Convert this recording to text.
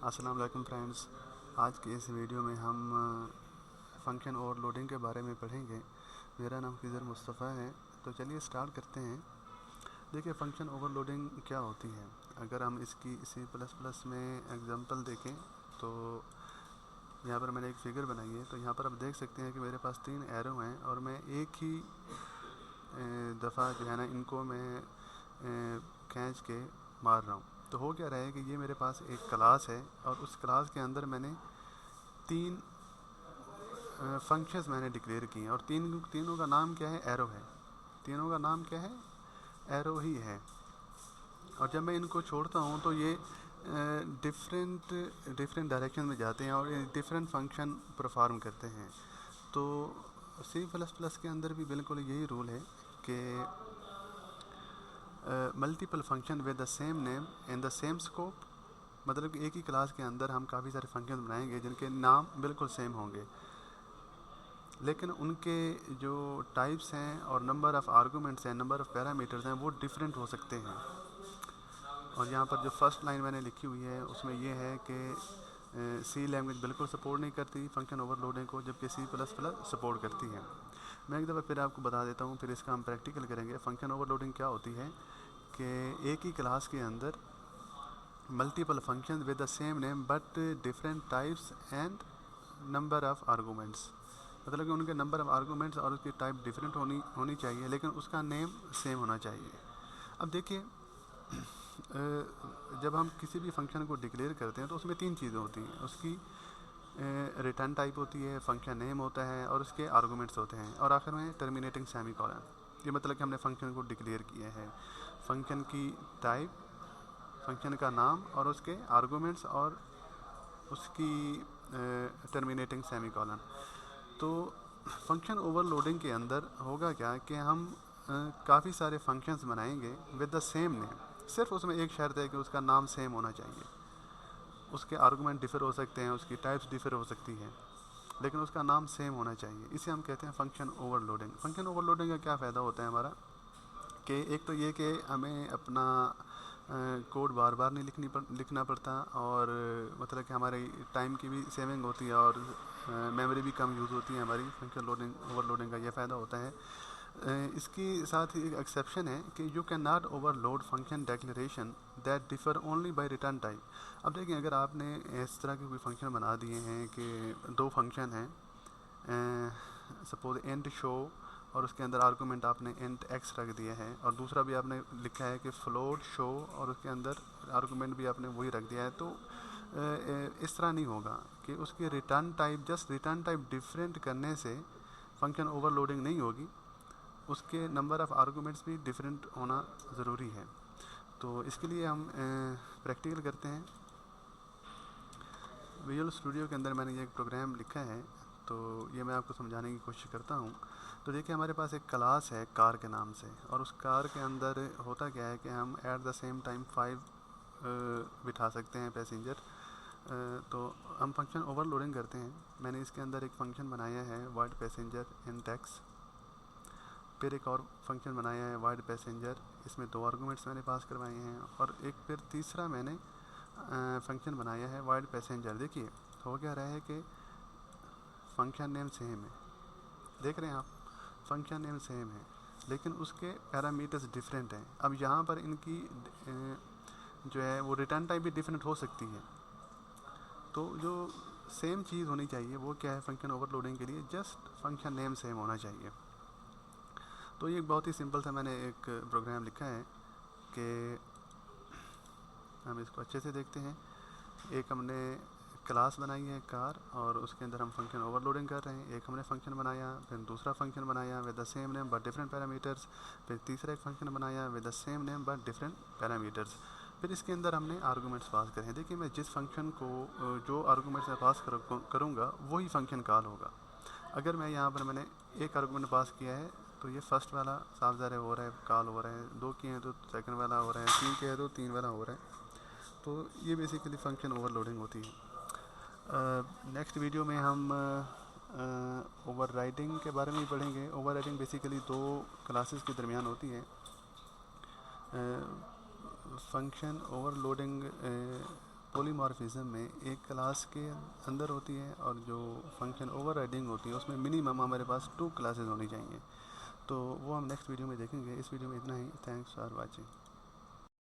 अस्सलाम वालेकुम फ्रेंड्स। आज की इस वीडियो में हम फंक्शन ओवरलोडिंग के बारे में पढ़ेंगे। मेरा नाम खिज़र मुस्तफ़ा है। तो चलिए स्टार्ट करते हैं। देखिए, फंक्शन ओवरलोडिंग क्या होती है। अगर हम इसकी C++ में एग्जांपल देखें तो यहाँ पर मैंने एक फिगर बनाई है। तो यहाँ पर आप देख सकते हैं कि मेरे पास 3 एरो हैं और मैं एक ही दफ़ा जो है ना इनको मैं खींच के मार रहा हूँ। तो हो क्या रहा है कि ये मेरे पास एक क्लास है और उस क्लास के अंदर मैंने 3 फंक्शंस मैंने डिक्लेयर किए हैं और तीनों का नाम क्या है, एरो है। तीनों का नाम क्या है, एरो ही है। और जब मैं इनको छोड़ता हूँ तो ये डिफरेंट डायरेक्शन में जाते हैं और डिफरेंट फंक्शन परफॉर्म करते हैं। तो C++ के अंदर भी बिल्कुल यही रूल है कि multiple function with the same name in the same scope, मतलब कि एक ही क्लास के अंदर हम काफ़ी सारे फंक्शन बनाएंगे जिनके नाम बिल्कुल सेम होंगे, लेकिन उनके जो टाइप्स हैं और नंबर ऑफ़ आर्गूमेंट्स हैं, नंबर ऑफ़ पैरामीटर्स हैं, वो डिफरेंट हो सकते हैं। और यहाँ पर जो फर्स्ट लाइन मैंने लिखी हुई है उसमें ये है कि सी लैंग्वेज बिल्कुल सपोर्ट नहीं करती फंक्शन ओवरलोडिंग को, जबकि C++ सपोर्ट करती है। मैं एक दफ़ा फिर आपको बता देता हूँ, फिर इसका हम प्रैक्टिकल करेंगे। फंक्शन ओवरलोडिंग क्या होती है कि एक ही क्लास के अंदर multiple function with the same name but different types and number of arguments, मतलब कि उनके नंबर ऑफ़ आर्गूमेंट्स और उसकी टाइप डिफरेंट होनी चाहिए, लेकिन उसका नेम सेम होना चाहिए। अब देखिए, जब हम किसी भी फंक्शन को डिक्लेयर करते हैं तो उसमें 3 चीज़ें होती हैं। उसकी रिटर्न टाइप होती है, फंक्शन नेम होता है और उसके आर्गूमेंट्स होते हैं, और आखिर में टर्मिनेटिंग सेमीकोलन। ये मतलब कि हमने फंक्शन को डिक्लेयर किया है। फंक्शन की टाइप, फंक्शन का नाम और उसके आर्गूमेंट्स और उसकी टर्मिनेटिंग सेमीकोलन। तो फंक्शन ओवरलोडिंग के अंदर होगा क्या कि हम काफ़ी सारे फंक्शंस बनाएंगे विद द सेम नेम। सिर्फ उसमें एक शर्त है कि उसका नाम सेम होना चाहिए। उसके आर्गूमेंट डिफर हो सकते हैं, उसकी टाइप्स डिफर हो सकती हैं, लेकिन उसका नाम सेम होना चाहिए। इसे हम कहते हैं फंक्शन ओवरलोडिंग। फंक्शन ओवरलोडिंग का क्या फ़ायदा होता है हमारा, कि एक तो ये कि हमें अपना कोड बार बार नहीं लिखना पड़ता, और मतलब कि हमारे टाइम की भी सेविंग होती है और मेमोरी भी कम यूज़ होती है हमारी। फंक्शन ओवरलोडिंग का ये फ़ायदा होता है। इसकी साथ ही एक एक्सेप्शन है कि you can not overload function declaration that differ only by return type. अब देखिए, अगर आपने इस तरह के कोई फंक्शन बना दिए हैं कि 2 फंक्शन हैं, सपोज इंट शो, और उसके अंदर आर्गूमेंट आपने इंट एक्स रख दिया है, और दूसरा भी आपने लिखा है कि फ्लोट शो और उसके अंदर आर्गूमेंट भी आपने वही रख दिया है, तो इस तरह नहीं होगा कि उसकी return type, just return type different करने से फंक्शन ओवरलोडिंग नहीं होगी। उसके नंबर ऑफ़ आर्गूमेंट्स भी डिफरेंट होना ज़रूरी है। तो इसके लिए हम प्रैक्टिकल करते हैं। विजुअल स्टूडियो के अंदर मैंने ये एक प्रोग्राम लिखा है, तो ये मैं आपको समझाने की कोशिश करता हूँ। तो देखिए, हमारे पास एक क्लास है कार के नाम से, और उस कार के अंदर होता क्या है कि हम एट द सेम टाइम 5 बिठा सकते हैं पैसेंजर। तो हम फंक्शन ओवरलोडिंग करते हैं। मैंने इसके अंदर एक फ़ंक्शन बनाया है वाइड पैसेंजर इन टैक्स, फिर एक और फंक्शन बनाया है वाइड पैसेंजर, इसमें 2 आर्गूमेंट्स मैंने पास करवाए हैं, और एक फिर तीसरा मैंने फंक्शन बनाया है वाइड पैसेंजर। देखिए, हो क्या रहा है कि फंक्शन नेम सेम है, देख रहे हैं आप, फंक्शन नेम सेम है, लेकिन उसके पैरामीटर्स डिफरेंट हैं। अब यहाँ पर इनकी जो है वो रिटर्न टाइप भी डिफरेंट हो सकती है। तो जो सेम चीज़ होनी चाहिए वो क्या है, फंक्शन ओवरलोडिंग के लिए जस्ट फंक्शन नेम सेम होना चाहिए। तो ये बहुत ही सिंपल सा मैंने एक प्रोग्राम लिखा है कि हम इसको अच्छे से देखते हैं। एक हमने क्लास बनाई है कार, और उसके अंदर हम फंक्शन ओवरलोडिंग कर रहे हैं। एक हमने फंक्शन बनाया, फिर दूसरा फंक्शन बनाया with the same name but different parameters, फिर तीसरा एक फंक्शन बनाया with the same name but different parameters, फिर इसके अंदर हमने आर्गूमेंट्स पास करे हैं। देखिए, मैं जिस फंक्शन को जो आर्गूमेंट्स मैं पास करूँगा वही फंक्शन कॉल होगा। अगर मैं यहाँ पर मैंने एक आर्गूमेंट पास किया है तो ये फर्स्ट वाला साफ ज़ाहिर हो रहा है, कॉल हो रहा है। 2 किए हैं तो सेकंड वाला हो रहा है, 3 किए हैं तो 3 वाला हो रहा है। तो ये बेसिकली फ़ंक्शन ओवरलोडिंग होती है। नेक्स्ट वीडियो में हम ओवरराइडिंग के बारे में ही पढ़ेंगे। ओवरराइडिंग बेसिकली 2 क्लासेस के दरमियान होती है। फंक्शन ओवरलोडिंग पॉलीमॉर्फिज्म में एक क्लास के अंदर होती है और जो फंक्शन ओवरराइडिंग होती है उसमें मिनिमम हमारे पास 2 क्लासेस होनी चाहिए। तो वो हम नेक्स्ट वीडियो में देखेंगे। इस वीडियो में इतना ही। Thanks for watching.